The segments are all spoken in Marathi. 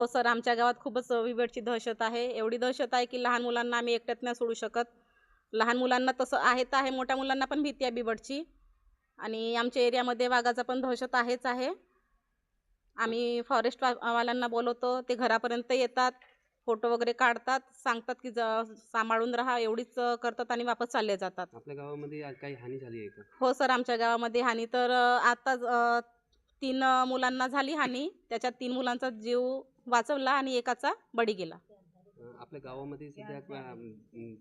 हो सर, आमच्या गावात खूपच बिबटची दहशत आहे. एवढी दहशत आहे की लहान मुलांना आम्ही एकट्यात नाही सोडू शकत. लहान मुलांना तसं आहे तर आहे, मोठ्या मुलांना पण भीती आहे बिबटची. आणि आमच्या एरियामध्ये वाघाचा पण दहशत आहेच आहे. आम्ही फॉरेस्ट वाल्यांना बोलवतो, ते घरापर्यंत येतात, फोटो वगैरे काढतात, सांगतात की सांभाळून राहा एवढीच करतात आणि वापस चालले जातात. आपल्या गावामध्ये आज काही हानी झाली आहे का? हो सर, आमच्या गावामध्ये हानी तर आताच 3 मुलांना झाली हानी. त्याच्यात 3 मुलांचा जीव वाचवला आणि एकाचा बळी गेला. आपल्या गावामध्ये सध्या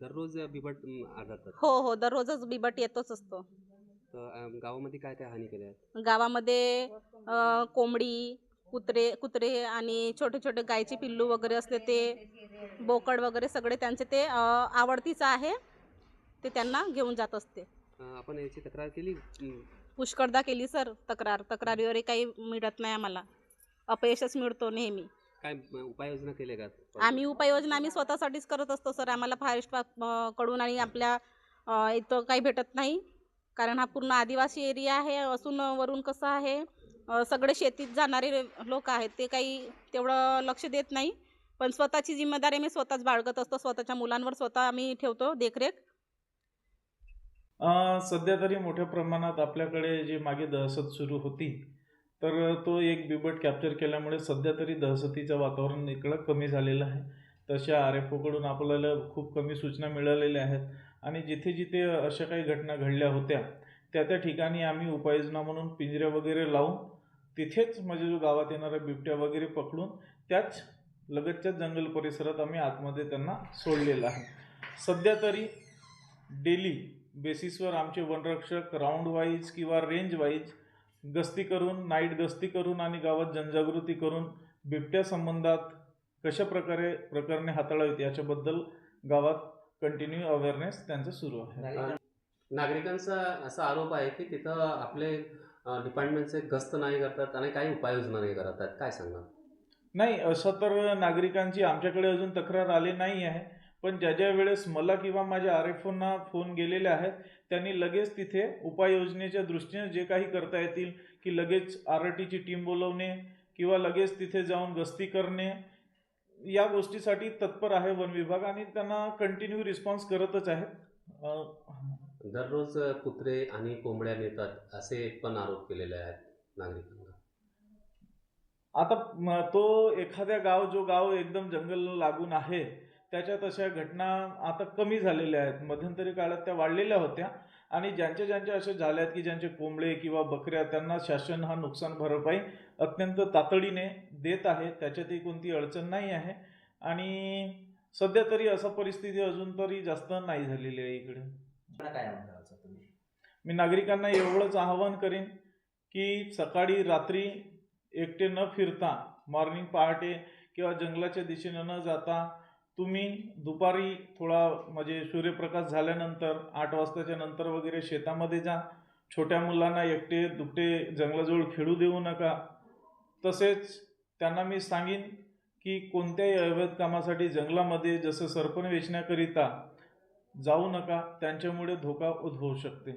दररोज बिबट आढळतात. हो, दररोजच बिबट येतोच असतो. तर गावामध्ये काय काय हानी केल्या आहेत? गावामध्ये कोंबडी, कुत्रे कुत्रे आणि छोटे-छोटे गायचे पिल्लू वगैरे असते ते, बोकड वगैरे सगळे त्यांचे ते आवडतीचं आहे. ते त्यांना घेऊन जात असते. आपण याची तक्रार केली? पुष्कळदा केली सर तक्रार. तक्रारीवर काही मिळत नाही आम्हाला. अपयशच मिळतो नेहमी. काय उपाययोजना केल्या का? आम्ही उपाययोजना स्वतःसाठीच करत असतो सर. आम्हाला फॉरेस्ट कडून आणि आपल्या इथं काही भेटत नाही. कारण हा पूर्ण आदिवासी एरिया आहे. असून वरून कसं आहे, सगळे शेतीत जाणारे लोक आहेत. ते काही तेवढं लक्ष देत नाही. पण स्वतःची जिम्मेदारी आम्ही स्वतःच बाळगत असतो. स्वतःच्या मुलांवर स्वतः आम्ही ठेवतो देखरेख. सध्या तरी मोठ्या प्रमाणात आपल्याकडे जी मागे दहशत सुरू होती, तर तो एक बिबट कॅप्चर केल्यामुळे सध्या तरी दहशतीचं वातावरण इकडं कमी झालेलं आहे. तशा RFOकडून आपल्याला खूप कमी सूचना मिळालेल्या आहेत आणि जिथे जिथे अशा काही घटना घडल्या होत्या, त्या ठिकाणी आम्ही उपाययोजना म्हणून पिंजऱ्या वगैरे लावून तिथेच म्हणजे जो गावात येणाऱ्या बिबट्या वगैरे पकडून त्याच लगतच्या जंगल परिसरात आम्ही आतमध्ये त्यांना सोडलेलं आहे. सध्या तरी डेली बेसिसवर आमचे वनरक्षक राऊंड वाईज किंवा रेंज वाईज गस्ती करून, नाईट गस्ती करून आणि गावात जनजागृती करून बिबट्या संबंधात कशा प्रकारे प्रकरणे हाताळावीत याच्याबद्दल गावात कंटिन्यू अवेअरनेस त्यांचं सुरू आहे. नागरिकांचा असा आरोप आहे की तिथं आपले डिपार्टमेंटचे गस्त नाही करतात आणि काही उपाययोजना नाही करत आहेत. काय सांगणार? नाही, असं तर नागरिकांची आमच्याकडे अजून तक्रार आली नाही आहे. पण ज्या वेळेस मला किंवा माझ्या RFOंना फोन गेलेले आहेत, त्यांनी लगेच तिथे उपाययोजनेच्या दृष्टीने जे काही करता येतील की लगेच RRTची टीम बोलवणे किंवा लगेच तिथे जाऊन गस्ती करणे, या गोष्टीसाठी तत्पर आहे वन विभाग आणि त्यांना कंटिन्यू रिस्पॉन्स करतच आहे. दररोज कुत्रे आणि कोंबड्या नेतात असे पण आरोप केलेले आहेत नागरिकांना. आता तो एखाद्या जो गाव एकदम जंगल लागून आहे, त्याच्यात अशा घटना आता कमी झालेल्या आहेत. मध्यंतरी काळात त्या वाढलेल्या होत्या आणि ज्यांच्या अशा झाल्यात की ज्यांचे कोंबडे किंवा बकऱ्या, त्यांना शासन हा नुकसान भरपाई अत्यंत तातडीने देत आहे. त्याच्यातही कोणती अडचण नाही आहे आणि सध्या तरी असा परिस्थिती अजून तरी जास्त नाही झालेली आहे इकडे. काय म्हणता तुम्ही? मी नागरिकांना एवढंच आवाहन करेन की सकाळी रात्री एकटे न फिरता, मॉर्निंग पहाटे किंवा जंगलाच्या दिशेनं न जाता तुम्ही दुपारी थोडा म्हणजे सूर्यप्रकाश झाल्यानंतर 8 वाजताच्या नंतर वगैरे शेतामध्ये जा. छोट्या मुलांना एकटे दुकटे जंगलाजवळ खेळू देऊ नका. तसेच त्यांना मी सांगीन की कोणत्याही अवैध कामासाठी जंगलामध्ये जसं सरपण वेचण्याकरिता जाऊ नका. त्यांच्यामुळे धोका उद्भवू शकते.